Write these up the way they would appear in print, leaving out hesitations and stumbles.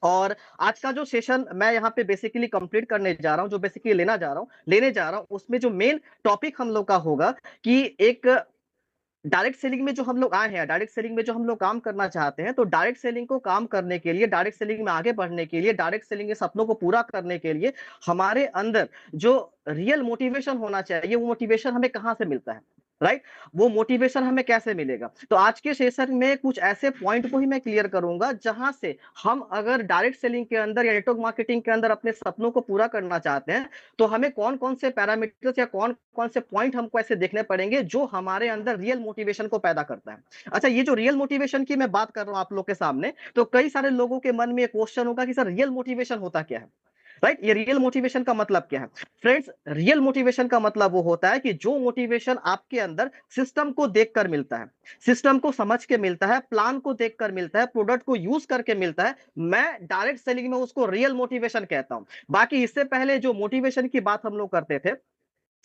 और आज का जो सेशन मैं यहाँ पे बेसिकली कंप्लीट करने जा रहा हूँ, जो बेसिकली लेने जा रहा हूँ, उसमें जो मेन टॉपिक हम लोग का होगा कि एक डायरेक्ट सेलिंग में जो हम लोग आए हैं, डायरेक्ट सेलिंग में जो हम लोग काम करना चाहते हैं, तो डायरेक्ट सेलिंग को काम करने के लिए, डायरेक्ट सेलिंग में आगे बढ़ने के लिए, डायरेक्ट सेलिंग के सपनों को पूरा करने के लिए हमारे अंदर जो रियल मोटिवेशन होना चाहिए, वो मोटिवेशन हमें कहाँ से मिलता है, राइट? वो मोटिवेशन हमें कैसे मिलेगा? तो आज के सेशन में कुछ ऐसे पॉइंट को ही मैं क्लियर करूंगा जहां से हम अगर डायरेक्ट सेलिंग के अंदर या नेटवर्क मार्केटिंग के अंदर अपने सपनों को पूरा करना चाहते हैं, तो हमें कौन कौन से पैरामीटर्स या कौन कौन से पॉइंट हमको ऐसे देखने पड़ेंगे जो हमारे अंदर रियल मोटिवेशन को पैदा करता है। अच्छा, ये जो रियल मोटिवेशन की मैं बात कर रहा हूं आप लोग के सामने, तो कई सारे लोगों के मन में ये क्वेश्चन होगा कि सर रियल मोटिवेशन होता क्या है, राइट? ये रियल मोटिवेशन का मतलब क्या है? फ्रेंड्स, रियल मोटिवेशन का मतलब वो होता है कि जो मोटिवेशन आपके अंदर सिस्टम को देखकर मिलता है, सिस्टम को समझ के मिलता है, प्लान को देखकर मिलता है, प्रोडक्ट को यूज करके मिलता है, मैं डायरेक्ट सेलिंग में उसको रियल मोटिवेशन कहता हूं। बाकी इससे पहले जो मोटिवेशन की बात हम लोग करते थे,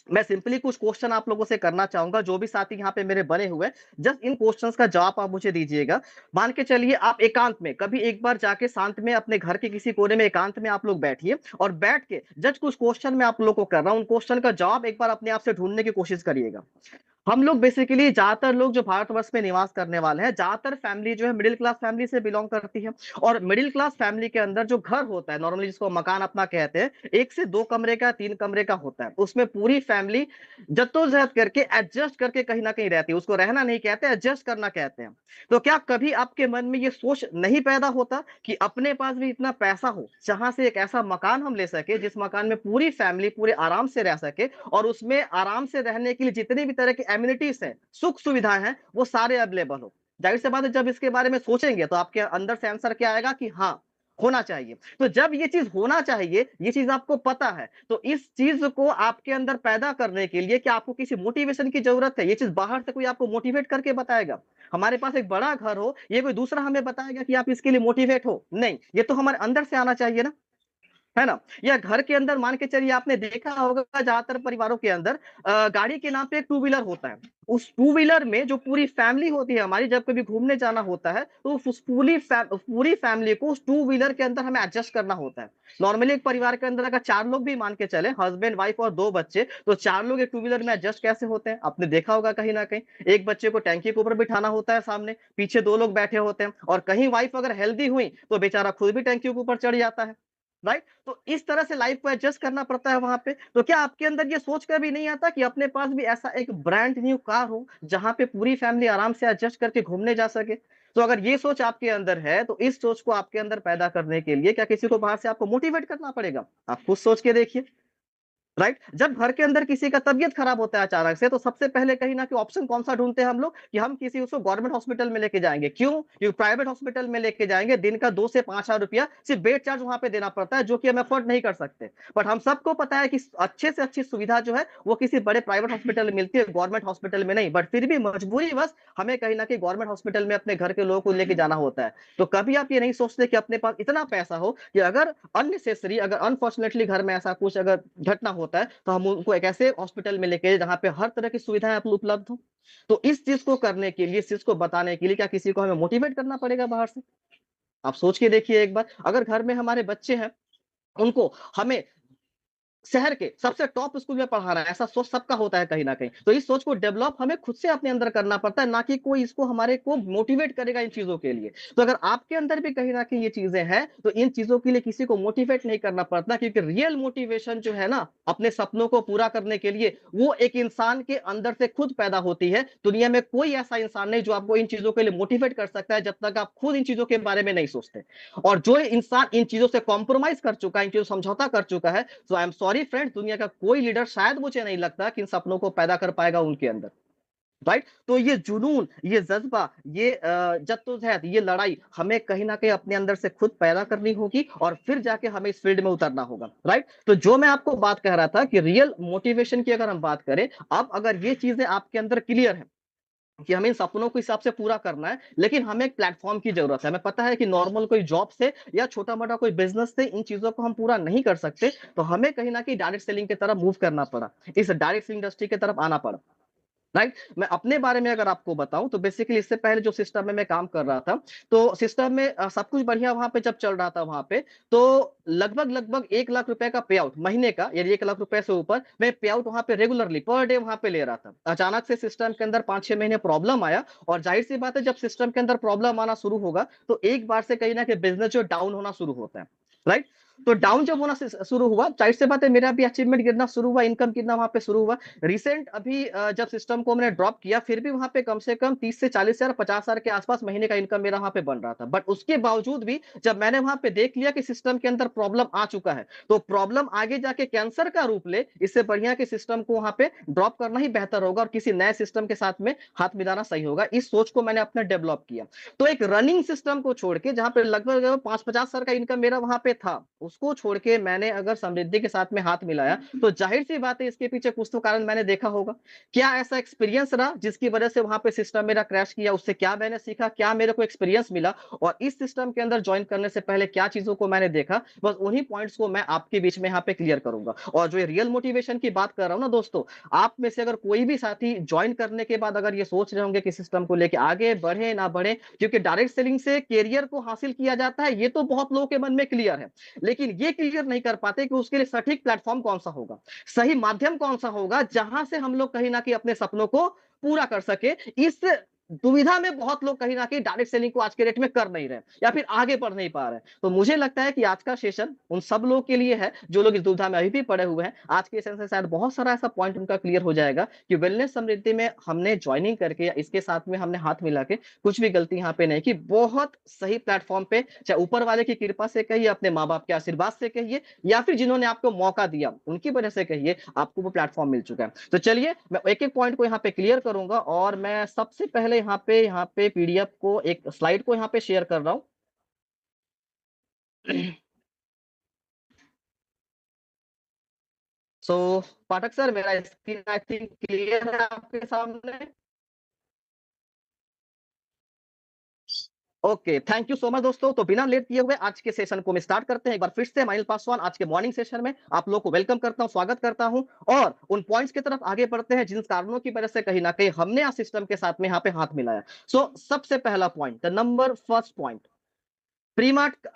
मैं सिंपली कुछ क्वेश्चन आप लोगों से करना चाहूंगा, जो भी साथी यहाँ पे मेरे बने हुए, जस्ट इन क्वेश्चंस का जवाब आप मुझे दीजिएगा। मान के चलिए आप एकांत में कभी एक बार जाके शांत में अपने घर के किसी कोने में एकांत में आप लोग बैठिए और बैठ के जस्ट कुछ क्वेश्चन मैं आप लोग को कर रहा हूं, उन क्वेश्चन का जवाब एक बार अपने आप से ढूंढने की कोशिश करिएगा। हम लोग बेसिकली ज्यादातर लोग जो भारतवर्ष में निवास करने वाले हैं, ज्यादातर फैमिली जो है मिडिल क्लास फैमिली से बिलोंग करती है। और मिडिल क्लास फैमिली के अंदर जो घर होता है, नॉर्मली जिसको मकान अपना कहते हैं, 1 से 2 कमरे का, 3 कमरे का होता है, उसमें पूरी फैमिली जद्दोजहद करके एडजस्ट करके कहीं ना कहीं रहती है। उसको रहना नहीं कहते, एडजस्ट करना कहते हैं। तो क्या कभी आपके मन में ये सोच नहीं पैदा होता कि अपने पास भी इतना पैसा हो जहां से एक ऐसा मकान हम ले सके जिस मकान में पूरी फैमिली पूरे आराम से रह सके, और उसमें आराम से रहने के लिए जितनी भी तरह की एम्यूनिटीज है, सुख सुविधाएं हैं, वो सारे अवेलेबल हो? जाहिर सी बात है, जब इसके बारे में सोचेंगे तो आपके अंदर से आंसर क्या आएगा कि हाँ, होना चाहिए। तो जब ये चीज होना चाहिए, ये चीज आपको पता है, तो इस चीज को आपके अंदर पैदा करने के लिए क्या आपको किसी मोटिवेशन की जरूरत है? ये चीज बाहर से कोई आपको मोटिवेट करके बताएगा? हमारे पास एक बड़ा घर हो, ये कोई दूसरा हमें बताएगा कि आप इसके लिए मोटिवेट हो? नहीं, ये तो हमारे अंदर से आना चाहिए ना, है ना? या घर के अंदर मान के चलिए, आपने देखा होगा ज्यादातर परिवारों के अंदर गाड़ी के नाम पे एक टू व्हीलर होता है। उस टू व्हीलर में जो पूरी फैमिली होती है हमारी, जब कभी घूमने जाना होता है, तो उस पूरी फैमिली को उस टू व्हीलर के अंदर हमें एडजस्ट करना होता है। नॉर्मली एक परिवार के अंदर अगर 4 लोग भी मान के चले, हस्बैंड वाइफ और 2 बच्चे, तो 4 लोग एक टू व्हीलर में एडजस्ट कैसे होते हैं? आपने देखा होगा कहीं ना कहीं एक बच्चे को टैंकी के ऊपर बिठाना होता है, सामने पीछे 2 लोग बैठे होते हैं, और कहीं वाइफ अगर हेल्दी हुई तो बेचारा खुद भी टैंकी के ऊपर चढ़ जाता है, राइट? तो इस तरह से लाइफ को एडजस्ट करना पड़ता है वहां पे। तो क्या आपके अंदर ये सोच कर भी नहीं आता कि अपने पास भी ऐसा एक ब्रांड न्यू कार हो जहां पे पूरी फैमिली आराम से एडजस्ट करके घूमने जा सके? तो अगर ये सोच आपके अंदर है, तो इस सोच को आपके अंदर पैदा करने के लिए क्या किसी को बाहर से आपको मोटिवेट करना पड़ेगा? आप खुद सोच के देखिए, राइट? जब घर के अंदर किसी का तबियत खराब होता है अचानक से, तो सबसे पहले कहीं ना कहीं ऑप्शन कौन सा ढूंढते हैं हम लोग कि हम किसी उसको गवर्नमेंट हॉस्पिटल में लेके जाएंगे। क्यों? क्योंकि प्राइवेट हॉस्पिटल में लेके जाएंगे, दिन का 2 से 5 हजार रुपया सिर्फ बेड चार्ज वहां पे देना पड़ता है, जो कि हम अफोर्ड नहीं कर सकते। बट हम सबको पता है कि अच्छे से अच्छी सुविधा जो है वो किसी बड़े प्राइवेट हॉस्पिटल में मिलती है, गवर्नमेंट हॉस्पिटल में नहीं। बट फिर भी मजबूरी बस हमें कहीं ना कहीं गवर्नमेंट हॉस्पिटल में अपने घर के लोगों को लेके जाना होता है। तो कभी आप ये नहीं सोचते कि अपने पास इतना पैसा हो कि अगर अननेसेसरी, अगर अनफॉर्चुनेटली घर में ऐसा कुछ अगर घटना होता है, तो हम उनको एक ऐसे हॉस्पिटल में लेके जहां पे हर तरह की सुविधाएं उपलब्ध हो? तो इस चीज को करने के लिए, इस चीज को बताने के लिए क्या किसी को हमें मोटिवेट करना पड़ेगा बाहर से? आप सोच के देखिए एक बार, अगर घर में हमारे बच्चे हैं, उनको हमें शहर के सबसे टॉप स्कूल में पढ़ाना है, ऐसा सोच सबका होता है कहीं ना कहीं। तो इस सोच को डेवलप हमें खुद से अपने अंदर करना पड़ता है, ना कि कोई इसको हमारे को मोटिवेट करेगा इन चीजों के लिए। तो अगर आपके अंदर भी कहीं ना कहीं ये चीजें हैं, तो इन चीजों के लिए किसी को मोटिवेट नहीं करना पड़ता, क्योंकि रियल मोटिवेशन जो है ना अपने सपनों को पूरा करने के लिए, वो एक इंसान के अंदर से खुद पैदा होती है। दुनिया में कोई ऐसा इंसान नहीं जो आपको इन चीजों के लिए मोटिवेट कर सकता है, जब तक आप खुद इन चीजों के बारे में नहीं सोचते। और जो इंसान इन चीजों से कॉम्प्रोमाइज कर चुका है, इन चीजों समझौता कर चुका है, तो आई एम सॉरी फ्रेंड, दुनिया का कोई लीडर शायद मुझे नहीं लगता कि इन सपनों को पैदा कर पाएगा उनके अंदर, राइट? तो ये जुनून, ये जज्बा, ये जद्दोजहद, ये लड़ाई हमें कहीं ना कहीं अपने अंदर से खुद पैदा करनी होगी, और फिर जाके हमें इस फील्ड में उतरना होगा, राइट? तो जो मैं आपको बात कह रहा था कि रियल मोटिवेशन की अगर हम बात करें, अब अगर ये चीजें आपके अंदर क्लियर है कि हमें इन सपनों को हिसाब से पूरा करना है, लेकिन हमें एक प्लेटफॉर्म की जरूरत है। हमें पता है कि नॉर्मल कोई जॉब से या छोटा मोटा कोई बिजनेस से इन चीजों को हम पूरा नहीं कर सकते, तो हमें कहीं ना कहीं डायरेक्ट सेलिंग की तरफ मूव करना पड़ा, इस डायरेक्ट सेलिंग इंडस्ट्री की तरफ आना पड़ा। राइट। मैं अपने बारे में अगर आपको बताऊं तो बेसिकली इससे पहले जो सिस्टम में मैं काम कर रहा था, तो सिस्टम में सब कुछ बढ़िया वहां पे जब चल रहा था वहां पे, तो लगभग लगभग 1 लाख रुपए का पे आउट महीने का, यानी 1 लाख रुपए से ऊपर मैं पे आउट वहां पे रेगुलरली पर डे वहां पे ले रहा था। अचानक से सिस्टम के अंदर 5-6 महीने प्रॉब्लम आया, और जाहिर सी बात है जब सिस्टम के अंदर प्रॉब्लम आना शुरू होगा तो एक बार से कहीं ना कहीं बिजनेस जो डाउन होना शुरू होता है। राइट। तो डाउन जब होना शुरू हुआ, जाहिर सी बात है मेरा भी अचीवमेंट गिरना शुरू हुआ, इनकम गिरना वहां पे शुरू हुआ। रिसेंट अभी जब सिस्टम को मैंने ड्रॉप किया, फिर भी वहां पे कम से कम 30 से 40 हजार 50 हजार के आसपास महीने का इनकम मेरा वहां पे बन रहा था। बट उसके बावजूद भी जब मैंने वहां पे देख लिया कि सिस्टम के अंदर प्रॉब्लम आ चुका है, तो प्रॉब्लम आगे जाके कैंसर का रूप ले, इससे बढ़िया कि सिस्टम को वहां पे ड्रॉप करना ही बेहतर होगा और किसी नए सिस्टम के साथ में हाथ मिलाना सही होगा। इस सोच को मैंने अपना डेवलप किया। तो एक रनिंग सिस्टम को छोड़ के, जहां पे लगभग 5-50 हजार का इनकम मेरा वहां पे था, उसको छोड़ के मैंने अगर समृद्धि के साथ में हाथ मिलाया, तो जाहिर सी बात है इसके पीछे कुछ तो कारण मैंने देखा होगा। क्या ऐसा एक्सपीरियंस रहा जिसकी वजह से वहां पे सिस्टम मेरा क्रैश किया, उससे क्या मैंने सीखा, क्या मेरे को एक्सपीरियंस मिला, और इस सिस्टम के अंदर ज्वाइन करने से पहले क्या चीजों को मैंने देखा, बस उन्हीं पॉइंट्स को मैं आपके बीच में यहाँ पे क्लियर करूंगा। और जो रियल मोटिवेशन की बात कर रहा हूं ना दोस्तों, आप में से अगर कोई भी साथी ज्वाइन करने के बाद अगर ये सोच रहे होंगे कि सिस्टम को लेके आगे बढ़े ना बढ़े, क्योंकि डायरेक्ट सेलिंग से कैरियर को हासिल किया जाता है, ये तो बहुत लोगों के मन में क्लियर है, लेकिन ये क्लियर नहीं कर पाते कि उसके लिए सटीक प्लेटफॉर्म कौन सा होगा, सही माध्यम कौन सा होगा, जहां से हम लोग कहीं ना कहीं अपने सपनों को पूरा कर सके। इस दुविधा में बहुत लोग कहीं ना कहीं डायरेक्ट सेलिंग को आज के डेट में कर नहीं रहे, या फिर आगे बढ़ नहीं पा रहे। तो मुझे लगता है कि आज का सेशन उन सब लोगों के लिए है जो लोग इस दुविधा में अभी भी पड़े हुए हैं। आज के सेशन से शायद बहुत सारा ऐसा पॉइंट उनका क्लियर हो जाएगा कि वेलनेस समृद्धि में हमने ज्वाइनिंग करके या इसके साथ में हमने हाथ मिला के कुछ भी गलती यहाँ पे नहीं की। बहुत सही प्लेटफॉर्म पे, चाहे ऊपर वाले की कृपा से कहिए, अपने माँ बाप के आशीर्वाद से कहिए, या फिर जिन्होंने आपको मौका दिया उनकी वजह से कहिए, आपको वो प्लेटफॉर्म मिल चुका है। तो चलिए मैं एक एक पॉइंट को यहाँ पे क्लियर करूंगा, और मैं सबसे पहले यहाँ पे पीडीएफ को, एक स्लाइड को यहाँ पे शेयर कर रहा हूँ। सो पाठक सर, मेरा स्क्रीन आई थिंक क्लियर है आपके सामने। Okay, thank you so much दोस्तों। तो बिना लेट किए हुए आज के सेशन को हम स्टार्ट करते हैं। एक बार फिर से माइनल पासवान आज के मॉर्निंग सेशन में आप लोग को वेलकम करता हूं, स्वागत करता हूं, और उन पॉइंट्स की तरफ आगे बढ़ते हैं जिन कारणों की वजह से कहीं ना कहीं हमने आज सिस्टम के साथ में यहाँ पे हाथ मिलाया। सबसे पहला point, the number first point, प्रीमार्ट,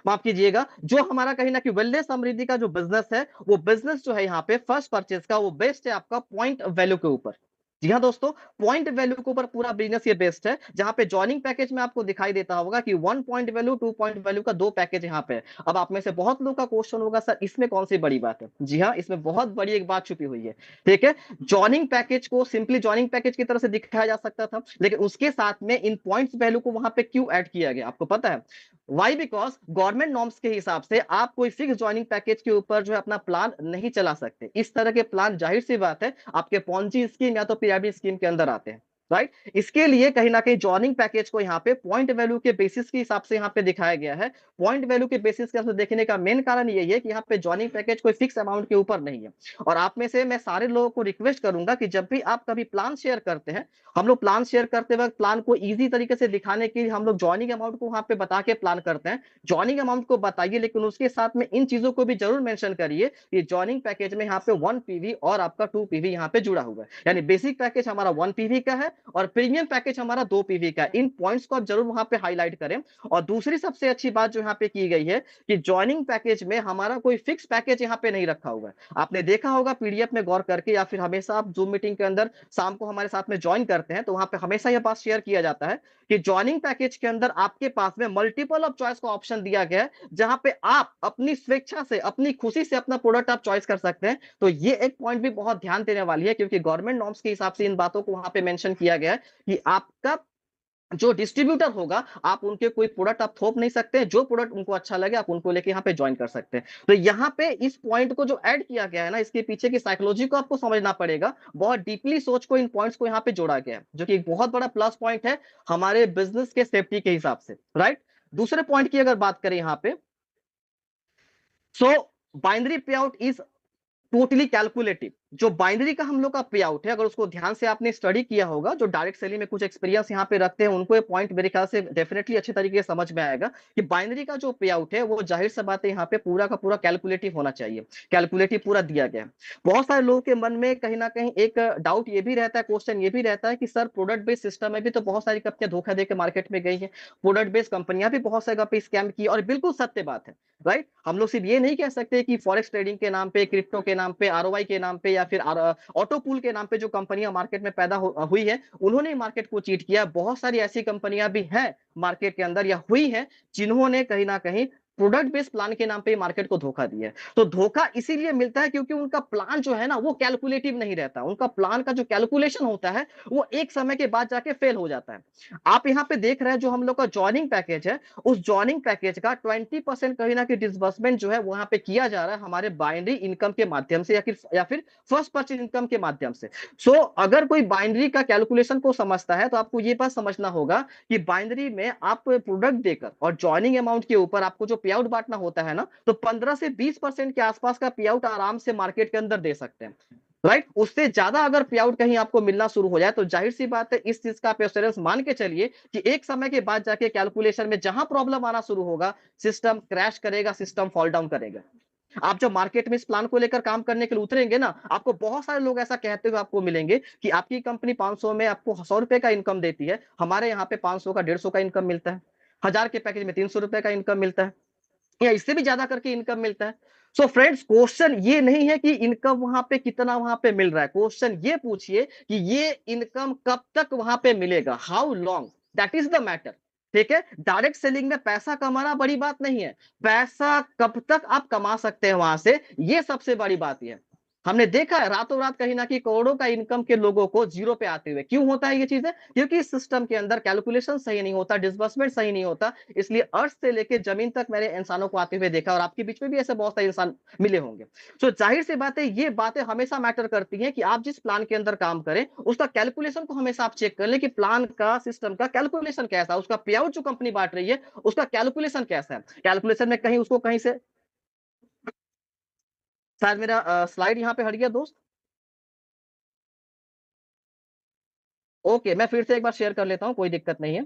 माफ कीजिएगा, जो हमारा कहीं ना कहीं वेलनेस समृद्धि का जो बिजनेस है, वो बिजनेस जो है यहाँ पे फर्स्ट परचेज का वो बेस्ड है आपका पॉइंट वैल्यू के ऊपर। जी हाँ दोस्तों, पॉइंट वैल्यू के ऊपर पूरा बिजनेस ये बेस्ड है, जहां पे जॉइनिंग पैकेज में आपको दिखाई देता होगा कि 1 पॉइंट वैल्यू 2 पॉइंट वैल्यू का 2 पैकेज यहाँ पे है। अब आप में से बहुत लोग का क्वेश्चन होगा, सर इसमें कौन सी बड़ी बात है? जी हाँ, इसमें बहुत बड़ी एक बात छुपी हुई है। ठीक है, जॉइनिंग पैकेज को सिंपली जॉइनिंग पैकेज की तरह से दिखाया जा सकता था, लेकिन उसके साथ में इन पॉइंट्स वैल्यू को वहां पे क्यों ऐड किया गया आपको पता है? वाई? बिकॉज गवर्नमेंट नॉर्म्स के हिसाब से आप कोई फिक्स ज्वाइनिंग पैकेज के ऊपर जो है अपना प्लान नहीं चला सकते। इस तरह के प्लान जाहिर सी बात है आपके पॉन्जी स्कीम या तो पिरामिड स्कीम के अंदर आते हैं। राइट, इसके लिए कहीं ना कहीं जॉइनिंग पैकेज को यहाँ पे पॉइंट वैल्यू के बेसिस के हिसाब से यहाँ पे दिखाया गया है। पॉइंट वैल्यू के बेसिस के हिसाब से देखने का मेन कारण यही है कि यहाँ पे जॉइनिंग पैकेज कोई फिक्स अमाउंट के ऊपर नहीं है। और आप में से मैं सारे लोगों को रिक्वेस्ट करूंगा कि जब भी आप कभी प्लान शेयर करते हैं, हम लोग प्लान शेयर करते वक्त प्लान को इजी तरीके से दिखाने के लिए हम लोग जॉइनिंग अमाउंट को वहां पे बता के प्लान करते हैं। जॉइनिंग अमाउंट को बताइए, लेकिन उसके साथ में इन चीजों को भी जरूर मेंशन करिए कि जॉइनिंग पैकेज में यहाँ पे 1 पीवी और आपका 2 पीवी यहाँ पे जुड़ा हुआ है। यानी बेसिक पैकेज हमारा 1 पीवी का है और प्रीमियम पैकेज हमारा 2 पीवी का है। इन पॉइंट्स को आप जरूर वहां पे हाईलाइट करें। और दूसरी सबसे अच्छी बात जो यहाँ पे की गई है कि जॉइनिंग पैकेज में हमारा कोई फिक्स पैकेज यहाँ पे नहीं रखा हुआ है। आपने देखा होगा पीडीएफ में गौर करके, या फिर हमेशा आप जूम मीटिंग के अंदर शाम को हमारे साथ में ज्वाइन करते हैं तो वहां पे हमेशा यह बात शेयर किया जाता है कि जॉइनिंग पैकेज के अंदर आपके पास में मल्टीपल ऑफ चॉइस का ऑप्शन दिया गया है, जहां पे आप अपनी स्वेच्छा से, अपनी खुशी से अपना प्रोडक्ट आप चॉइस कर सकते हैं। तो ये एक पॉइंट भी बहुत ध्यान देने वाली है, क्योंकि गवर्नमेंट नॉर्म्स के हिसाब से इन बातों को वहां पे मेंशन किया गया है कि आपका जो डिस्ट्रीब्यूटर होगा, आप उनके कोई प्रोडक्ट आप थोप नहीं सकते हैं। जो प्रोडक्ट उनको अच्छा लगे आप उनको लेके यहाँ पे ज्वाइन कर सकते हैं। तो यहाँ पे इस पॉइंट को जो ऐड किया गया है ना, इसके पीछे की साइकोलॉजी को आपको समझना पड़ेगा। बहुत डीपली सोच को इन पॉइंट्स को यहाँ पे जोड़ा गया है, जो कि एक बहुत बड़ा प्लस पॉइंट है हमारे बिजनेस के सेफ्टी के हिसाब से। राइट, दूसरे पॉइंट की अगर बात करें यहाँ पे, सो बाइनरी पे आउट इज टोटली कैलकुलेटिव। जो बाइनरी का हम लोग का पे आउट है, अगर उसको ध्यान से आपने स्टडी किया होगा, जो डायरेक्ट सेलिंग में कुछ एक्सपीरियंस यहाँ पे रखते हैं, उनको ये पॉइंट मेरे ख्याल से डेफिनेटली अच्छे तरीके से समझ में आएगा कि बाइनरी का जो पे आउट है वो जाहिर सी बात है यहाँ पे पूरा का पूरा कैलकुलेटिव होना चाहिए, कैलकुलेटिव पूरा दिया गया है। बहुत सारे लोगों के मन में कहीं ना कहीं एक डाउट ये भी रहता है, क्वेश्चन ये भी रहता है कि सर प्रोडक्ट बेस्ड सिस्टम में भी तो बहुत सारी कंपनियां धोखा देकर मार्केट में गई है, प्रोडक्ट बेस्ड कंपनियां भी बहुत सारी पे स्कैम की, और बिल्कुल सत्य बात है, राइट। हम लोग सिर्फ ये नहीं कह सकते कि फॉरेक्स ट्रेडिंग के नाम पे, क्रिप्टो के नाम पे, आरओआई के नाम पे, या फिर ऑटो पूल के नाम पे जो कंपनियां मार्केट में पैदा हुई है उन्होंने मार्केट को चीट किया। बहुत सारी ऐसी कंपनियां भी हैं मार्केट के अंदर या हुई है जिन्होंने कहीं ना कहीं प्रोडक्ट बेस्ड प्लान के नाम पे मार्केट को धोखा दिया है। तो धोखा इसीलिए मिलता है क्योंकि उनका प्लान जो है ना वो कैलकुलेटिव नहीं रहता, उनका प्लान का जो कैलकुलेशन होता है वो एक समय के बाद जाके फेल हो जाता है। आप यहाँ पे देख रहे हैं जो हम लोग का जॉइनिंग पैकेज है, उस जॉइनिंग पैकेज का 20% कहीं ना कहीं डिसबर्समेंट जो है वहां पे किया जा रहा है हमारे बाइनरी इनकम के माध्यम से, या फिर फर्स्ट परचेज इनकम के माध्यम से। अगर कोई बाइनरी का कैलकुलेशन को समझता है तो आपको ये बात समझना होगा कि बाइनरी में आप प्रोडक्ट देकर और जॉइनिंग अमाउंट के ऊपर आपको जो पे आउट बांटना होता है ना, तो 15 से 20% के आसपास का पे आउट आराम से मार्केट के अंदर दे सकते हैं, राइट। उससे ज्यादा अगर पे आउट कहीं आपको मिलना शुरू हो जाए तो जाहिर सी बात है इस चीज का आप एश्योरेंस मान के चलिए कि एक समय के बाद जाके कैलकुलेशन में जहां प्रॉब्लम आना शुरू होगा, सिस्टम क्रैश करेगा, सिस्टम फॉल डाउन करेगा। आप जब मार्केट में इस प्लान को लेकर काम करने के लिए उतरेंगे ना, आपको बहुत सारे लोग ऐसा कहते हुए आपको मिलेंगे कि आपकी कंपनी 500 में आपको 100 रुपए का इनकम देती है, हमारे यहाँ पे 500 का 150 का इनकम मिलता है, 1000 के पैकेज में 300 रुपए का इनकम मिलता है, या इससे भी ज्यादा करके इनकम मिलता है। फ्रेंड्स, क्वेश्चन ये नहीं है कि इनकम वहां पे कितना वहां पे मिल रहा है, क्वेश्चन ये पूछिए कि ये इनकम कब तक वहां पे मिलेगा, how long, that is the matter. ठीक है, डायरेक्ट सेलिंग में पैसा कमाना बड़ी बात नहीं है, पैसा कब तक आप कमा सकते हैं वहां से, ये सबसे बड़ी बात है। हमने देखा है रातों रात कहीं ना कहीं करोड़ों का इनकम के लोगों को जीरो पे आते हुए, क्यों होता है ये चीजें? क्योंकि इस सिस्टम के अंदर कैलकुलेशन सही नहीं होता, डिसबर्समेंट सही नहीं होता। इसलिए अर्थ से लेके जमीन तक मैंने इंसानों को आते हुए देखा, और आपके बीच में भी ऐसे बहुत सारे इंसान मिले होंगे। जाहिर सी बात है ये बातें हमेशा मैटर करती हैं कि आप जिस प्लान के अंदर काम करें उसका कैलकुलेशन को हमेशा आप चेक कर लें कि प्लान का, सिस्टम का कैलकुलेशन कैसा है, उसका पे आउट जो कंपनी बांट रही है उसका कैलकुलेशन कैसा है। कैलकुलेशन में कहीं उसको कहीं से, शायद मेरा स्लाइड यहाँ पे हट गया दोस्त। ओके, मैं फिर से एक बार शेयर कर लेता हूँ, कोई दिक्कत नहीं है।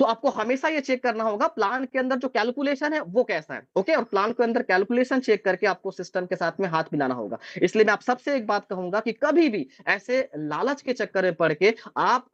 तो आपको हमेशा ये चेक करना होगा प्लान के अंदर जो कैलकुलेशन है वो कैसा है, ओके। और प्लान के अंदर कैलकुलेशन चेक करके आपको सिस्टम के साथ में हाथ मिलाना होगा। इसलिए मैं आप सबसे एक बात कहूंगा कि कभी भी ऐसे लालच के चक्कर में पड़ के आप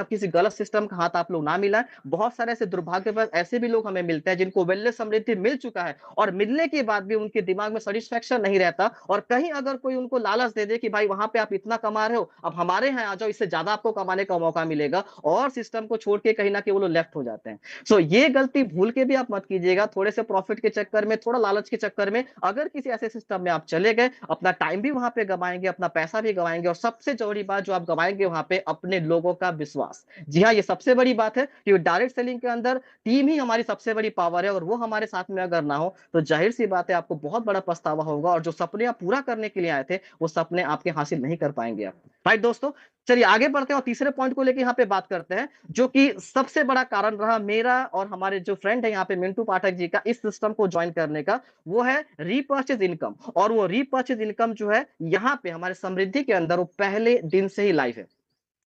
किसी गलत सिस्टम का हाथ आप लोग ना मिलाएं। बहुत सारे ऐसे दुर्भाग्यवश ऐसे भी लोग हमें मिलते हैं जिनको वेलनेस समृद्धि मिल चुका है और मिलने के बाद भी उनके दिमाग में सेटिस्फेक्शन नहीं रहता, और कहीं अगर कोई उनको लालच दे दे कि भाई वहां पे आप इतना कमा रहे हो, अब हमारे यहाँ आ जाओ, इससे ज्यादा आपको कमाने का मौका मिलेगा, और सिस्टम को छोड़ के कहीं ना कहीं वो लोग लेफ्ट हो जाते हैं। ये गलती भूल के भी आप मत कीजिएगा, थोड़े से प्रॉफिट के चक्कर में, थोड़ा लालच के चक्कर में अगर किसी ऐसे सिस्टम में आप चले गए, अपना टाइम भी वहां पे गवाएंगे, अपना पैसा भी गवाएंगे, और सबसे जरूरी बात जो आप गवाएंगे वहां पे, अपने लोगों का विश्वास। जी हाँ, ये सबसे बड़ी बात है कि डायरेक्ट सेलिंग के अंदर टीम ही हमारी सबसे बड़ी पावर है, और वो हमारे साथ में अगर ना हो तो जाहिर सी बात है आपको बहुत बड़ा पछतावा होगा, और जो सपने आप पूरा करने के लिए आए थे वो सपने आपके हासिल नहीं कर पाएंगे आप। राइट दोस्तों, चलिए आगे बढ़ते हैं और तीसरे पॉइंट को लेकर यहाँ पे बात करते हैं, जो कि सबसे बड़ा कारण रहा मेरा और हमारे जो फ्रेंड है यहाँ पे मिंटू पाठक जी का इस सिस्टम को ज्वाइन करने का, वो है रीपर्चेज इनकम। और वो रीपर्चेज इनकम जो है यहाँ पे हमारे समृद्धि के अंदर वो पहले दिन से ही लाइव है।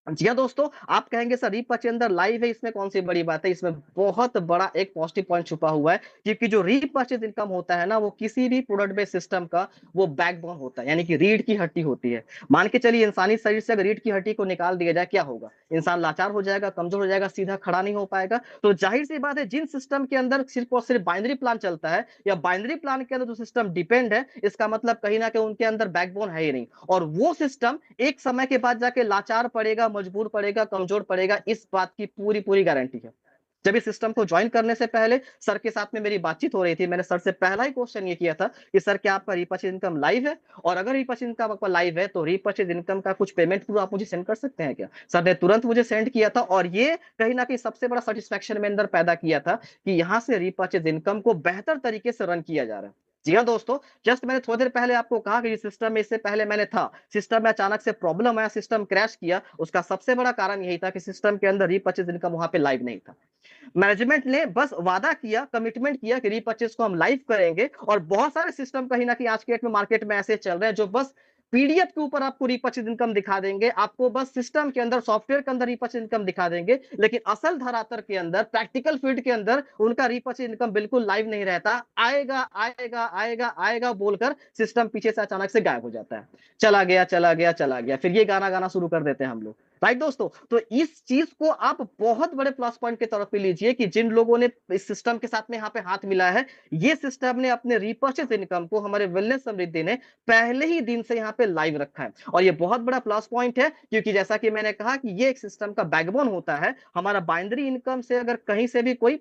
जी हाँ दोस्तों, आप कहेंगे सर रीपर्चेज अंदर लाइव है, इसमें कौन सी बड़ी बात है? इसमें बहुत बड़ा एक पॉजिटिव पॉइंट छुपा हुआ है, क्योंकि जो रीपर्चेज इनकम होता है ना वो किसी भी प्रोडक्ट बेस्ड सिस्टम का वो बैकबोन होता है, यानी कि रीढ़ की हड्डी होती है। मान के चलिए इंसानी शरीर से अगर रीढ़ की हड्डी को निकाल दिया जाए क्या होगा? इंसान लाचार हो जाएगा, कमजोर हो जाएगा, सीधा खड़ा नहीं हो पाएगा। तो जाहिर सी बात है जिन सिस्टम के अंदर सिर्फ और सिर्फ बाइनरी प्लान चलता है, या बाइनरी प्लान के अंदर जो सिस्टम डिपेंड है, इसका मतलब कहीं ना कहीं उनके अंदर बैकबोन है ही नहीं, और वो सिस्टम एक समय के बाद जाके लाचार पड़ेगा, मजबूर पड़ेगा, कमजोर पड़ेगा, इस बात की पूरी पूरी गारंटी है। जब इस सिस्टम को ज्वाइन करने से पहले सर के साथ में मेरी बातचीत हो रही थी, मैंने सर से पहला ही क्वेश्चन ये किया था कि सर क्या आपका रीपर्चेज इनकम लाइव है, और अगर रीपर्चेज इनकम आपका लाइव है तो रीपर्चेज इनकम का कुछ पेमेंट प्रूफ आप मुझे सेंड कर सकते हैं क्या? सर ने तुरंत मुझे सेंड किया था, और ये कहीं ना कहीं सबसे बड़ा सेटिस्फेक्शन में अंदर पैदा किया था कि यहाँ से रीपर्चेज इनकम को बेहतर तरीके से रन किया जा रहा है। जी हाँ दोस्तों, जस्ट मैंने थोड़ी देर पहले आपको कहा कि सिस्टम में इससे पहले मैंने था, सिस्टम में अचानक से प्रॉब्लम आया, सिस्टम क्रैश किया, उसका सबसे बड़ा कारण यही था कि सिस्टम के अंदर रीपर्चेज इनकम वहां पे लाइव नहीं था। मैनेजमेंट ने बस वादा किया, कमिटमेंट किया कि रीपर्चेज को हम लाइव करेंगे, और बहुत सारे सिस्टम कहीं ना कहीं आज के डेट में मार्केट में ऐसे चल रहे हैं जो बस पीडीएफ के ऊपर आपको रीपर्चेज इनकम दिखा देंगे, आपको बस सिस्टम के अंदर सॉफ्टवेयर के अंदर रीपर्चेज इनकम दिखा देंगे, लेकिन असल धरातल के अंदर प्रैक्टिकल फील्ड के अंदर उनका रीपर्चेज इनकम बिल्कुल लाइव नहीं रहता। आएगा आएगा आएगा आएगा बोलकर सिस्टम पीछे से अचानक से गायब हो जाता है, चला गया चला गया चला गया, फिर ये गाना गाना शुरू कर देते हैं हम लोग। राइट दोस्तों, तो इस चीज को आप बहुत बड़े प्लस पॉइंट की तरफ पे लीजिए कि जिन लोगों ने इस सिस्टम के साथ में यहाँ पे हाथ मिला है, ये सिस्टम ने अपने रीपर्चेज इनकम को हमारे वेलनेस समृद्धि ने पहले ही दिन से यहाँ पे लाइव रखा है, और ये बहुत बड़ा प्लस पॉइंट है, क्योंकि जैसा कि मैंने कहा कि ये एक सिस्टम का बैकबोन होता है। हमारा बाइनरी इनकम से अगर कहीं से भी कोई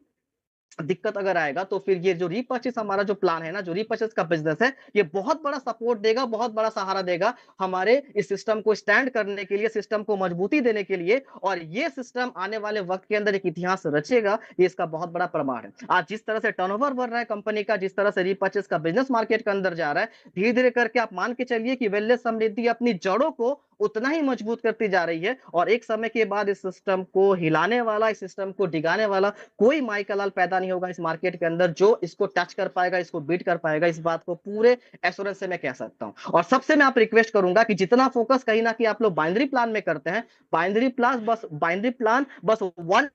दिक्कत अगर आएगा, तो फिर ये जो रीपर्चेस हमारा जो प्लान है ना, जो रीपर्चेस का बिजनेस है, ये बहुत बड़ा सपोर्ट देगा, बहुत बड़ा सहारा देगा हमारे इस सिस्टम को स्टैंड करने के लिए, सिस्टम को मजबूती देने के लिए, और ये सिस्टम आने वाले वक्त के अंदर एक इतिहास रचेगा, ये इसका बहुत बड़ा प्रमाण है। आज जिस तरह से टर्नओवर बढ़ रहा है कंपनी का, जिस तरह से रीपर्चेस का बिजनेस मार्केट के अंदर जा रहा है, धीरे धीरे करके आप मान के चलिए कि वेलनेस समृद्धि अपनी जड़ों को उतना ही मजबूत करती जा रही है, और एक समय के बाद इस सिस्टम को हिलाने वाला, इस सिस्टम को डिगाने वाला कोई माई का लाल पैदा नहीं होगा इस मार्केट के अंदर जो इसको टच कर पाएगा, इसको बीट कर पाएगा। इस बात को पूरे एश्योरेंस से मैं कह सकता हूं। और सबसे मैं आप रिक्वेस्ट करूंगा कि जितना फोकस कहीं ना कहीं आप लोग बाइनरी प्लान में करते हैं, बाइनरी प्लान बस वन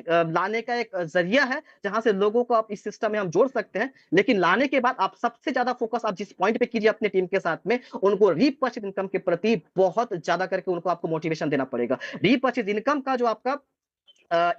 लाने का एक जरिया है, जहां से लोगों को आप इस सिस्टम में हम जोड़ सकते हैं, लेकिन लाने के बाद आप सबसे ज्यादा फोकस आप जिस पॉइंट पे कीजिए अपने टीम के साथ में, उनको रीपर्चेज इनकम के प्रति बहुत ज्यादा करके उनको आपको मोटिवेशन देना पड़ेगा। रीपर्चेज इनकम का जो आपका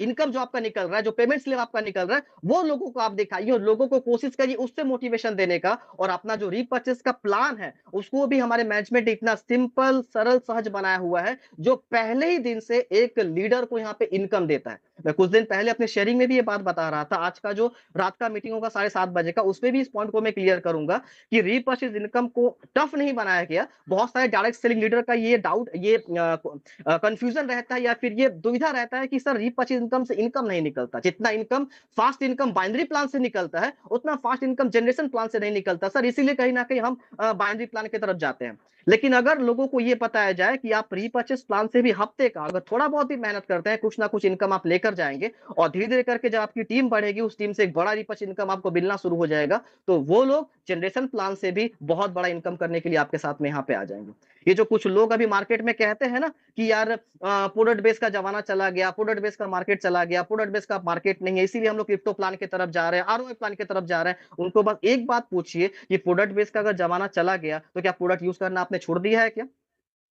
इनकम जो आपका निकल रहा है, जो पेमेंट स्लिप आपका निकल रहा है, वो लोगों को आप दिखाइए, और लोगों को कोशिश करिए उससे मोटिवेशन देने का, और अपना जो रीपर्चेस का प्लान है उसको भी हमारे मैनेजमेंट इतना सिंपल सरल सहज बनाया हुआ है, जो पहले ही दिन से एक लीडर को यहाँ पे इनकम देता है। मैं कुछ दिन पहले अपने शेयरिंग में भी ये बात बता रहा था, आज का जो रात का मीटिंग होगा 7:30 बजे का, उसमें भी इस पॉइंट को मैं क्लियर करूंगा कि रीपर्चेज इनकम को टफ नहीं बनाया गया। बहुत सारे डायरेक्ट सेलिंग लीडर का ये डाउट, ये कंफ्यूजन रहता है, या फिर ये दुविधा रहता है कि सर रीपर्चेज इनकम से इनकम नहीं निकलता, जितना income fast income binary plan से निकलता है, उतना फास्ट इनकम जनरेशन प्लान से नहीं निकलता सर, इसीलिए कहीं ना कहीं हम बाइनरी प्लान की तरफ जाते हैं। लेकिन अगर लोगों को यह बताया जाए कि आप रीपर्चेज प्लान से भी हफ्ते का अगर थोड़ा बहुत ही मेहनत करते हैं, कुछ ना कुछ इनकम आप लेकर जाएंगे, और धीरे धीरे करके जब आपकी टीम बढ़ेगी, उस टीम से एक बड़ा रिपर्चेज इनकम आपको मिलना शुरू हो जाएगा, तो वो लोग जनरेशन प्लान से भी बहुत बड़ा इनकम करने के लिए आपके साथ में यहाँ पे आ जाएंगे। ये जो कुछ लोग अभी मार्केट में कहते हैं ना कि यार प्रोडक्ट बेस का जमाना चला गया, प्रोडक्ट बेस का मार्केट चला गया, प्रोडक्ट बेस का मार्केट नहीं है, इसीलिए हम लोग क्रिप्टो प्लान की तरफ जा रहे हैं, आरओआई प्लान की तरफ जा रहे हैं, उनको बस एक बात पूछिए कि प्रोडक्ट बेस का अगर जमाना चला गया, तो क्या प्रोडक्ट यूज करना आपने छोड़ दिया है क्या?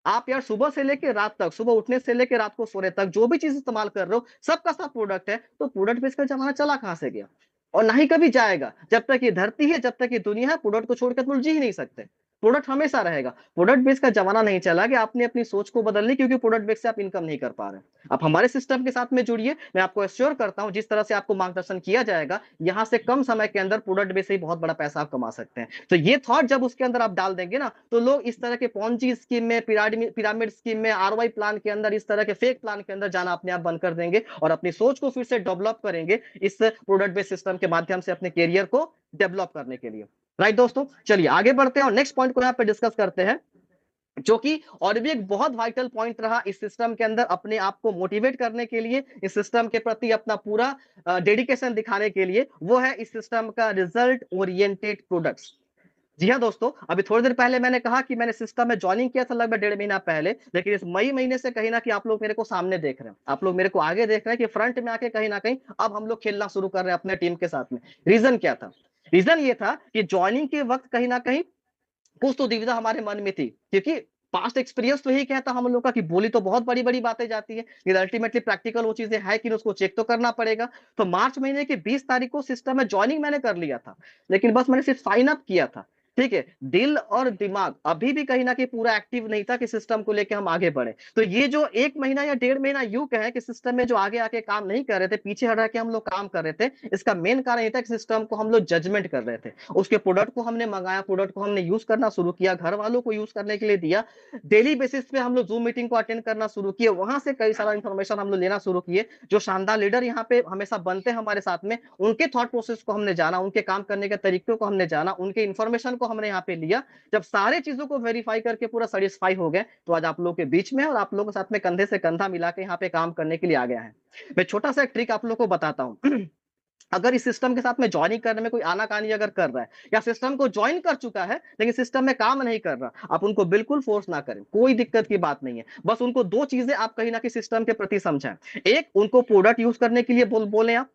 आप यार सुबह से लेके रात तक, सुबह उठने से लेके रात को सोने तक जो भी चीज इस्तेमाल कर रहे हो, सबका सब प्रोडक्ट है, तो प्रोडक्ट बेस का जमाना चला कहां से गया? और ना ही कभी जाएगा। जब तक ये धरती है, जब तक ये दुनिया है, प्रोडक्ट को छोड़कर तुम जी ही नहीं सकते। प्रोडक्ट हमेशा रहेगा। प्रोडक्ट बेस का जमाना नहीं चला कि आपने अपनी सोच को बदल ली, क्योंकि प्रोडक्ट बेस से आप इनकम नहीं कर पा रहे। आप हमारे सिस्टम के साथ में जुड़िए, मैं आपको एश्योर करता हूं जिस तरह से आपको मार्गदर्शन किया जाएगा, यहां से कम समय के अंदर प्रोडक्ट बेस से ही बहुत बड़ा पैसा आप कमा सकते हैं। तो ये थॉट जब उसके अंदर आप डाल देंगे ना, तो लोग इस तरह के पॉन्जी स्कीम में, पिरामिड स्कीम में, आरवाई प्लान के अंदर, इस तरह के फेक प्लान के अंदर जाना अपने आप बंद कर देंगे, और अपनी सोच को फिर से डेवलप करेंगे इस प्रोडक्ट बेस्ड सिस्टम के माध्यम से अपने करियर को डेवलप करने के लिए। राइट दोस्तों, चलिए आगे बढ़ते हैं और नेक्स्ट पॉइंट को यहाँ पे डिस्कस करते हैं, जो कि और भी एक बहुत वाइटल पॉइंट रहा इस सिस्टम के अंदर अपने आप को मोटिवेट करने के लिए, इस सिस्टम के प्रति अपना पूरा डेडिकेशन दिखाने के लिए, वो है इस सिस्टम का रिजल्ट ओरिएंटेड प्रोडक्ट्स। जी हाँ दोस्तों, अभी थोड़ी देर पहले मैंने कहा कि मैंने सिस्टम में ज्वाइनिंग किया था लगभग 1.5 महीना पहले, लेकिन इस मई महीने से कहीं ना कहीं आप लोग मेरे को सामने देख रहे हैं, आप लोग मेरे को आगे देख रहे हैं कि फ्रंट में आके कहीं ना कहीं अब हम लोग खेलना शुरू कर रहे हैं अपने टीम के साथ में। रीजन क्या था? रीजन ये था कि ज्वाइनिंग के वक्त कहीं ना कहीं कुछ तो दुविधा हमारे मन में थी, क्योंकि पास्ट एक्सपीरियंस तो यही कहता हम लोग का कि बोली तो बहुत बड़ी बड़ी बातें जाती है, लेकिन अल्टीमेटली प्रैक्टिकल वो चीजें है कि नहीं, उसको चेक तो करना पड़ेगा। तो मार्च महीने की 20 तारीख को सिस्टम में ज्वाइनिंग मैंने कर लिया था, लेकिन बस मैंने सिर्फ साइन अप किया था। ठीक है, दिल और दिमाग अभी भी कहीं ना कहीं पूरा एक्टिव नहीं था कि सिस्टम को लेके हम आगे बढ़े। तो ये जो 1 महीना या 1.5 महीना यूं कहे कि सिस्टम में जो आगे आके काम नहीं कर रहे थे, पीछे हटा के हम लोग काम कर रहे थे, इसका मेन कारण ये था कि सिस्टम को हम लोग जजमेंट कर रहे थे। उसके प्रोडक्ट को हमने मंगाया, प्रोडक्ट को हमने यूज करना शुरू किया, घर वालों को यूज करने के लिए दिया, डेली बेसिस पे हम लोग जूम मीटिंग को अटेंड करना शुरू किए, वहां से कई सारा इन्फॉर्मेशन हम लोग लेना शुरू किए। जो शानदार लीडर यहाँ पे हमेशा बनते हैं हमारे साथ में, उनके थॉट प्रोसेस को हमने जाना, उनके काम करने के तरीकों को हमने जाना, उनके इन्फॉर्मेशन को हमने यहाँ पे लिया। जब सारे चीजों को वेरीफाई करके पूरा सेटिस्फाई हो गए, तो आज आप लोगों के बीच में और आप लोगों के साथ में कंधे से कंधा मिला के यहाँ पे काम करने के लिए आ गया है। मैं छोटा सा एक ट्रिक आप लोगों को बताता हूँ। अगर इस सिस्टम के साथ में ज्वाइनिंग करने में कोई आनाकानी अगर कर रहा है, या सिस्टम को ज्वाइन कर चुका है लेकिन सिस्टम में काम नहीं कर रहा, आप उनको बिल्कुल फोर्स ना करें, कोई दिक्कत की बात नहीं है। बस उनको दो चीजें आप कहीं ना कहीं सिस्टम के प्रति समझाएं। एक, उनको प्रोडक्ट यूज करने के लिए बोले आप,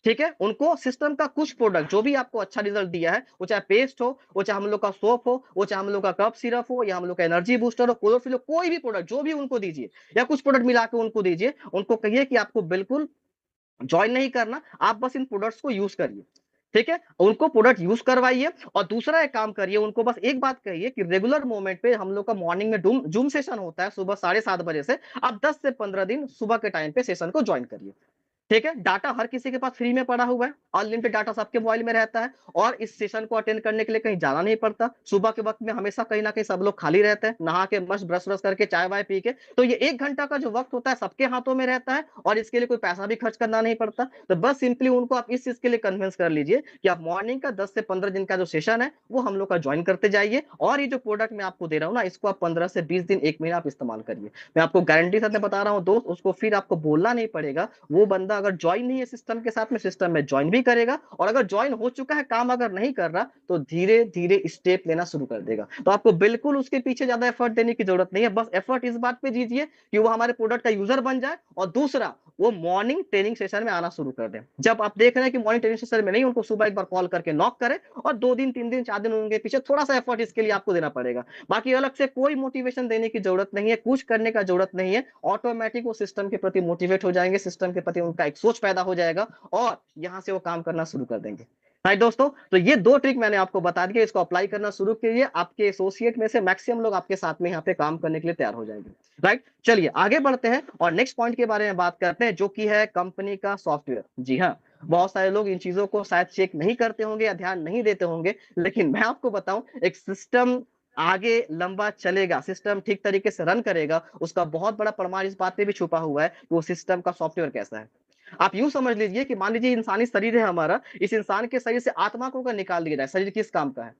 ठीक है, उनको सिस्टम का कुछ प्रोडक्ट जो भी आपको अच्छा रिजल्ट दिया है, वो चाहे पेस्ट हो, वो चाहे हम लोग का सोप हो, वो चाहे हम लोग का कप सिरप हो, या हम लोग का एनर्जी बूस्टर हो, क्लोरोफिल हो, कोई भी प्रोडक्ट जो भी उनको दीजिए, या कुछ प्रोडक्ट मिला के उनको दीजिए। उनको कहिए कि आपको बिल्कुल ज्वाइन नहीं करना, आप बस इन प्रोडक्ट्स को यूज करिए, ठीक है, उनको प्रोडक्ट यूज करवाइए। और दूसरा एक काम करिए, उनको बस एक बात कहिए कि रेगुलर मोमेंट पे हम लोग का मॉर्निंग में जूम सेशन होता है सुबह 7:30 बजे से, आप 10 से 15 दिन सुबह के टाइम पे सेशन को ज्वाइन करिए। ठीक है, डाटा हर किसी के पास फ्री में पड़ा हुआ है, अनलिमिटेड डाटा सबके मोबाइल में रहता है, और इस सेशन को अटेंड करने के लिए कहीं जाना नहीं पड़ता। सुबह के वक्त में हमेशा कहीं ना कहीं सब लोग खाली रहते हैं, नहा के मस्त ब्रश ब्रश करके चाय वाय पी के, तो ये 1 घंटा का जो वक्त होता है सबके हाथों में रहता है, और इसके लिए कोई पैसा भी खर्च करना नहीं पड़ता। तो बस सिंपली उनको आप इस चीज के लिए कन्विंस कर लीजिए कि आप मॉर्निंग का 10 से 15 दिन का जो सेशन है वो हम लोग का ज्वाइन करते जाइए, और ये जो प्रोडक्ट मैं आपको दे रहा हूँ ना, इसको आप 15 से 20 दिन 1 महीना आप इस्तेमाल करिए। मैं आपको गारंटी साथ में बता रहा हूँ दोस्त, उसको फिर आपको बोलना नहीं पड़ेगा। वो बंदा अगर ज्वाइन नहीं है सिस्टम के साथ में, सिस्टम में ज्वाइन भी करेगा, और अगर ज्वाइन हो चुका है, काम अगर नहीं कर रहा, तो धीरे धीरे स्टेप लेना शुरू कर देगा। तो आपको बिल्कुल उसके पीछे ज्यादा एफर्ट देने की जरूरत नहीं है, बस एफर्ट इस बात पे दीजिए कि वो हमारे प्रोडक्ट का यूजर बन जाए, और दूसरा, वो मॉर्निंग ट्रेनिंग सेशन में आना शुरू कर दे। जब आप देख रहे हैं कि मॉर्निंग ट्रेनिंग सेशन में नहीं, उनको सुबह एक बार कॉल करके नॉक करें, और 2 दिन 3 दिन 4 दिन उनके पीछे थोड़ा सा एफर्ट इसके लिए आपको देना पड़ेगा। बाकी अलग से कोई मोटिवेशन देने की जरूरत नहीं है, कुछ करने का जरूरत नहीं है, ऑटोमेटिक वो सिस्टम के प्रति मोटिवेट हो जाएंगे, सिस्टम के प्रति उनका एक सोच पैदा हो जाएगा, और यहां से वो काम करना शुरू कर देंगे। राइट दोस्तों, तो ये 2 ट्रिक मैंने आपको बता दी, इसको अप्लाई करना शुरू कीजिए, आपके एसोसिएट में से मैक्सिमम लोग आपके साथ में यहाँ पे काम करने के लिए तैयार हो जाएंगे। राइट, चलिए आगे बढ़ते हैं और नेक्स्ट पॉइंट के बारे में बात करते हैं, जो कि है कंपनी का सॉफ्टवेयर। जी हाँ, बहुत सारे लोग इन चीजों को शायद चेक नहीं करते होंगे या ध्यान नहीं देते होंगे, लेकिन मैं आपको बताऊं, एक सिस्टम आगे लंबा चलेगा, सिस्टम ठीक तरीके से रन करेगा, उसका बहुत बड़ा प्रमाण इस बात पे भी छुपा हुआ है कि वो सिस्टम का सॉफ्टवेयर कैसा है। आप यूं समझ लीजिए कि मान लीजिए इंसानी शरीर है हमारा, इस इंसान के शरीर से आत्मा को अगर निकाल दिया जाए, शरीर किस काम का है?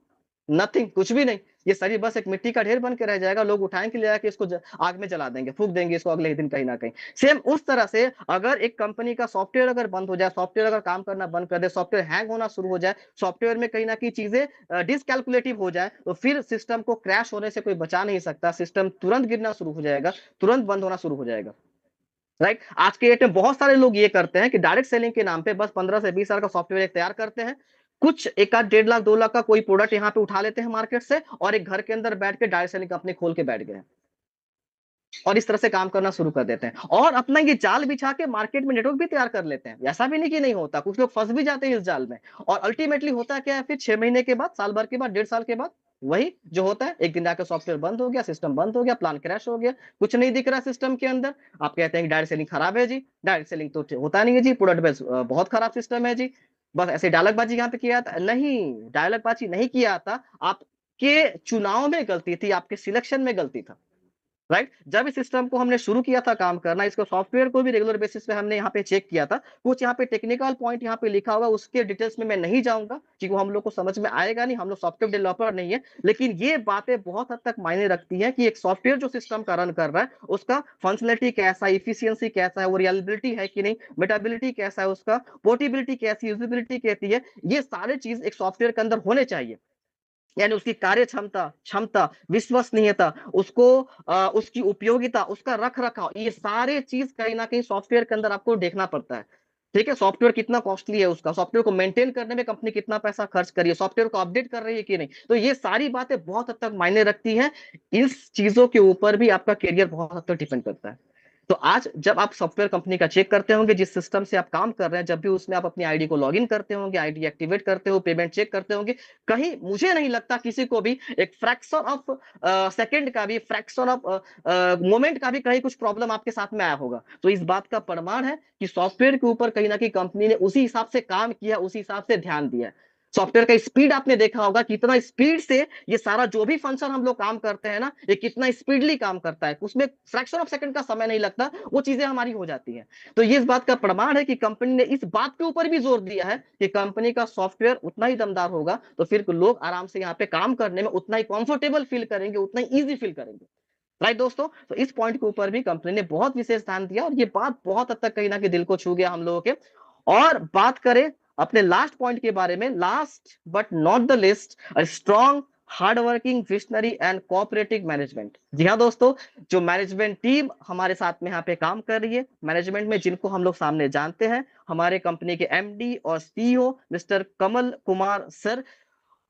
नथिंग, कुछ भी नहीं। ये शरीर बस एक मिट्टी का ढेर बन के रह जाएगा, लोग उठाएंगे ले जाके इसको आग में जला देंगे, फूक देंगे इसको अगले ही दिन कहीं ना कहीं। सेम उस तरह से अगर एक कंपनी का सॉफ्टवेयर अगर बंद हो जाए, सॉफ्टवेयर अगर काम करना बंद कर दे, सॉफ्टवेयर हैंग होना शुरू हो जाए, सॉफ्टवेयर में कहीं ना कहीं चीजें डिसकैलकुलेटिव हो जाए, तो फिर सिस्टम को क्रैश होने से कोई बचा नहीं सकता, सिस्टम तुरंत गिरना शुरू हो जाएगा, तुरंत बंद होना शुरू हो जाएगा। राइट, आज के डेट में बहुत सारे लोग ये करते हैं कि डायरेक्ट सेलिंग के नाम पे बस 15 से 20 साल का सॉफ्टवेयर एक तैयार करते हैं, कुछ 1 आध 1.5 लाख 2 लाख का कोई प्रोडक्ट यहाँ पे उठा लेते हैं मार्केट से, और एक घर के अंदर बैठ के डायरेक्ट सेलिंग कंपनी खोल के बैठ गए, और इस तरह से काम करना शुरू कर देते हैं, और अपना ये जाल बिछा के मार्केट में नेटवर्क भी तैयार कर लेते हैं। ऐसा भी नहीं कि नहीं होता, कुछ लोग फंस भी जाते हैं इस जाल में, और अल्टीमेटली होता क्या है, फिर 6 महीने के बाद, साल भर के बाद, 1.5 साल के बाद, वही जो होता है, एक दिन आकर सॉफ्टवेयर बंद हो गया, सिस्टम बंद हो गया, प्लान क्रैश हो गया, कुछ नहीं दिख रहा सिस्टम के अंदर। आप कहते हैं कि डायरेक्ट सेलिंग खराब है जी, डायरेक्ट सेलिंग तो होता नहीं है जी, प्रोडक्ट बेस्ड बहुत खराब सिस्टम है जी, बस ऐसे डायलॉगबाजी यहाँ पे किया था। नहीं, डायलॉगबाजी नहीं किया था, आपके चुनाव में गलती थी, आपके सिलेक्शन में गलती था। राइट, जब इस सिस्टम को हमने शुरू किया था काम करना, इसको सॉफ्टवेयर को भी रेगुलर बेसिस पे हमने यहाँ पे चेक किया था, कुछ यहाँ पे टेक्निकल पॉइंट यहाँ पे लिखा हुआ, उसके डिटेल्स में मैं नहीं जाऊंगा क्योंकि वो हम लोग को समझ में आएगा नहीं, हम लोग सॉफ्टवेयर डेवलपर नहीं है, लेकिन ये बातें बहुत हद तक मायने रखती है कि एक सॉफ्टवेयर जो सिस्टम का रन कर रहा है, उसका फंक्शनलिटी कैसा है, इफिशियंसी कैसा है, वो रिलायबिलिटी है कि नहीं, मेटाबिलिटी कैसा है, उसका पोर्टेबिलिटी कैसी, यूजिबिलिटी कैसी है, ये सारे चीज एक सॉफ्टवेयर के अंदर होने चाहिए। यानी उसकी कार्य क्षमता क्षमता विश्वसनीयता, उसको उसकी उपयोगिता, उसका रख रखाव, ये सारे चीज कहीं ना कहीं सॉफ्टवेयर के अंदर आपको देखना पड़ता है। ठीक है, सॉफ्टवेयर कितना कॉस्टली है, उसका सॉफ्टवेयर को मेंटेन करने में कंपनी कितना पैसा खर्च कर रही है, सॉफ्टवेयर को अपडेट कर रही है कि नहीं, तो ये सारी बातें बहुत हद तक मायने रखती हैं। इस चीजों के ऊपर भी आपका करियर बहुत हद तक डिपेंड करता है। तो आज जब आप सॉफ्टवेयर कंपनी का चेक करते होंगे, जिस सिस्टम से आप काम कर रहे हैं, जब भी उसमें आप अपनी आईडी को लॉगिन करते होंगे, आईडी एक्टिवेट करते हो, पेमेंट चेक करते होंगे, कहीं मुझे नहीं लगता किसी को भी एक फ्रैक्शन ऑफ सेकंड का भी, फ्रैक्शन ऑफ मोमेंट का भी कहीं कुछ प्रॉब्लम आपके साथ में आया होगा। तो इस बात का प्रमाण है कि सॉफ्टवेयर के ऊपर कहीं ना कहीं कंपनी ने उसी हिसाब से काम किया, उसी हिसाब से ध्यान दिया। सॉफ्टवेयर का स्पीड आपने देखा होगा, कितना स्पीड से ये सारा जो भी फंक्शन हम लोग काम करते हैं ना, ये कितना स्पीडली काम करता है, उसमें फ्रैक्शन ऑफ सेकंड का समय नहीं लगता, वो चीजें हमारी हो जाती हैं। तो ये इस बात का प्रमाण है कि कंपनी ने इस बात के ऊपर भी जोर दिया है कि कंपनी का सॉफ्टवेयर उतना ही दमदार होगा, तो फिर लोग आराम से यहाँ पे काम करने में उतना ही कंफर्टेबल फील करेंगे, उतना ही ईजी फील करेंगे। राइट दोस्तों, तो इस पॉइंट के ऊपर भी कंपनी ने बहुत विशेष ध्यान दिया, और ये बात बहुत हद तक कहीं ना कहीं दिल को छू गया हम लोगों के। और बात करें अपने लास्ट पॉइंट के बारे में, last but not the least, strong hard working visionary and cooperative management. जी हाँ दोस्तों, जो मैनेजमेंट टीम हमारे साथ में यहाँ पे काम कर रही है, मैनेजमेंट में जिनको हम लोग सामने जानते हैं, हमारे कंपनी के एमडी और CEO mister Kamal Kumar sir,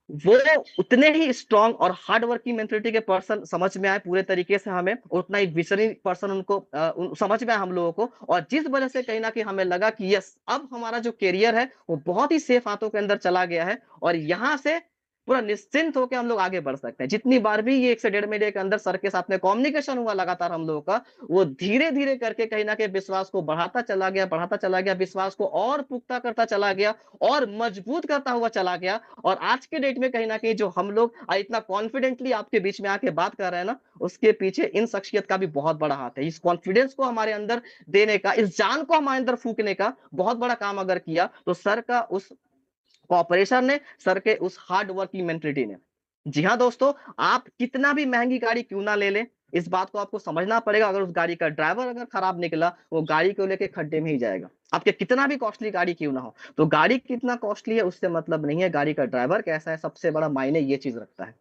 वो उतने ही स्ट्रांग और हार्ड वर्किंग मेंटेलिटी के पर्सन समझ में आए पूरे तरीके से हमें, उतना ही विजनरी पर्सन उनको समझ में आया हम लोगों को। और जिस वजह से कहीं ना कहीं हमें लगा कि यस, अब हमारा जो करियर है वो बहुत ही सेफ हाथों के अंदर चला गया है, और यहाँ से पूरा निश्चिंत होकर हम लोग आगे बढ़ सकते हैं। जितनी बार भी ये 1 से 1.5 महीने के अंदर सर के साथ में कम्युनिकेशन हुआ लगातार हम लोगों का, वो धीरे धीरे करके कहीं ना कहीं विश्वास को बढ़ाता चला गया, बढ़ाता चला गया, विश्वास को और पुख्ता करता चला गया, और मजबूत करता हुआ चला गया। और आज के डेट में कहीं ना कहीं जो हम लोग इतना कॉन्फिडेंटली आपके बीच में आके बात कर रहे हैं ना, उसके पीछे इन शख्सियत का भी बहुत बड़ा हाथ है। इस कॉन्फिडेंस को हमारे अंदर देने का, इस जान को हमारे अंदर फूकने का बहुत बड़ा काम अगर किया, तो सर का उस कॉपरेशन ने, सर के उस हार्ड वर्किंग मेंटेलिटी ने। जी हाँ दोस्तों, आप कितना भी महंगी गाड़ी क्यों ना ले लें, इस बात को आपको समझना पड़ेगा, अगर उस गाड़ी का ड्राइवर अगर खराब निकला, वो गाड़ी को लेके खड्डे में ही जाएगा। आपके कितना भी कॉस्टली गाड़ी क्यों ना हो, तो गाड़ी कितना कॉस्टली है उससे मतलब नहीं है, गाड़ी का ड्राइवर कैसा है, सबसे बड़ा मायने ये चीज रखता है।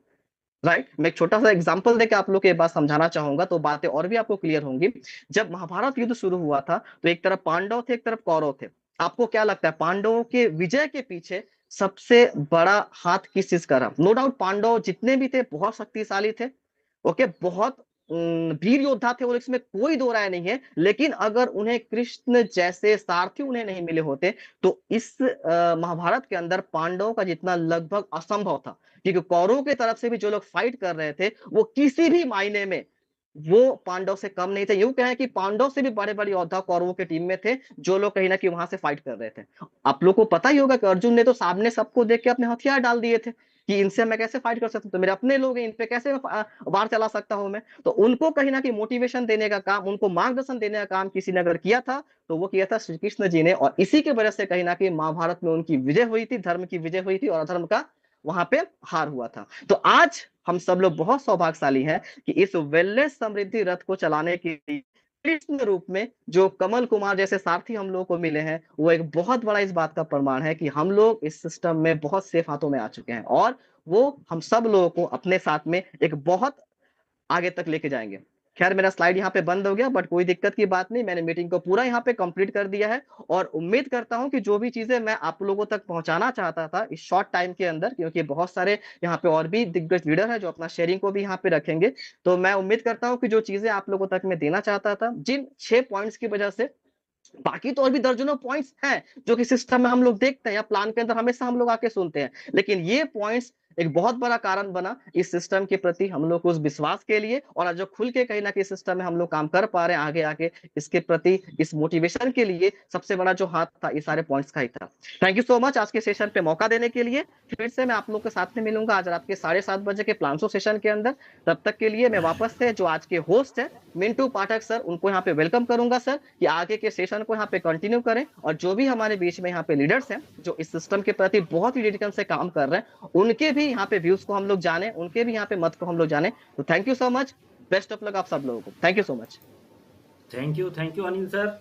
राइट, मैं एक छोटा सा एग्जांपल देके आप लोग को ये बात समझाना चाहूंगा, तो बातें और भी आपको क्लियर होंगी। जब महाभारत युद्ध शुरू हुआ था, तो एक तरफ पांडव थे, एक तरफ कौरव थे। आपको क्या लगता है पांडवों के विजय के पीछे सबसे बड़ा हाथ किस चीज का रहा? नो डाउट पांडव जितने भी थे बहुत शक्तिशाली थे, ओके, बहुत वीर योद्धा थे, और इसमें कोई दो राय नहीं है। लेकिन अगर उन्हें कृष्ण जैसे सारथी उन्हें नहीं मिले होते, तो इस महाभारत के अंदर पांडवों का जितना लगभग असंभव था। क्योंकि कौरवों की तरफ से भी जो लोग फाइट कर रहे थे, वो किसी भी मायने में वो पांडव से कम नहीं थे। यूं कहें कि पांडव से भी बड़े बड़े योद्धा कौरवों के टीम में थे, जो लोग कहीं ना कहीं वहां से फाइट कर रहे थे। आप लोग को पता ही होगा कि अर्जुन ने तो सामने सबको देख के अपने हथियार डाल दिए थे कि इनसे मैं कैसे फाइट कर सकता हूँ, तो मेरे अपने लोग हैं, इन पे कैसे वार चला सकता हूं मैं। तो उनको कहीं ना कहीं मोटिवेशन देने का काम, उनको मार्गदर्शन देने का काम किसी ने अगर किया था, तो वो किया था श्री कृष्ण जी ने। और इसी की वजह से कहीं ना कहीं महाभारत में उनकी विजय हुई थी, धर्म की विजय हुई थी, और अधर्म का वहां पे हार हुआ था। तो आज हम सब लोग बहुत सौभाग्यशाली हैं कि इस वेलनेस समृद्धि रथ को चलाने के लिए कृष्ण रूप में जो कमल कुमार जैसे सारथी हम लोगों को मिले हैं, वो एक बहुत बड़ा इस बात का प्रमाण है कि हम लोग इस सिस्टम में बहुत सेफ हाथों में आ चुके हैं, और वो हम सब लोगों को अपने साथ में एक बहुत आगे तक लेके जाएंगे। खैर मेरा स्लाइड यहाँ पे बंद हो गया, बट कोई दिक्कत की बात नहीं, मैंने मीटिंग को पूरा यहाँ पे कंप्लीट कर दिया है। और उम्मीद करता हूँ कि जो भी चीजें मैं आप लोगों तक पहुंचाना चाहता था इस शॉर्ट टाइम के अंदर, क्योंकि बहुत सारे यहाँ पे और भी दिग्गज लीडर है जो अपना शेयरिंग को भी यहाँ पे रखेंगे, तो मैं उम्मीद करता हूँ कि जो चीजें आप लोगों तक मैं देना चाहता था, जिन 6 पॉइंट्स की वजह से, बाकी तो और भी दर्जनों पॉइंट्स हैं जो कि सिस्टम में हम लोग देखते हैं या प्लान के अंदर हमेशा हम लोग आके सुनते हैं, लेकिन ये पॉइंट्स एक बहुत बड़ा कारण बना इस सिस्टम के प्रति हम लोग को उस विश्वास के लिए, और आज जो खुल के कहीं ना कहीं सिस्टम में हम लोग काम कर पा रहे हैं आगे आगे, इसके प्रति इस मोटिवेशन के लिए सबसे बड़ा जो हाथ था ये सारे पॉइंट्स का ही था। थैंक यू सो मच आज के सेशन पे मौका देने के लिए। फिर से मैं आप लोग के साथ में मिलूंगा आज रात के 7:30 बजे के प्लान्सो सेशन के अंदर। तब तक के लिए मैं वापस से जो आज के होस्ट है मिंटू पाठक सर, उनको यहाँ पे वेलकम करूंगा सर, कि आगे के सेशन को यहाँ पे कंटिन्यू करें, और जो भी हमारे बीच में यहाँ पे लीडर्स हैं जो इस सिस्टम के प्रति बहुत ही डेडिकेशन से काम कर रहे हैं, उनके भी यहाँ पे व्यूज को हम लोग जाने, उनके भी यहाँ पे मत को हम लोग जाने। तो thank you so much, best of luck आप सब लोगों को, thank you so much. Thank you Anil sir.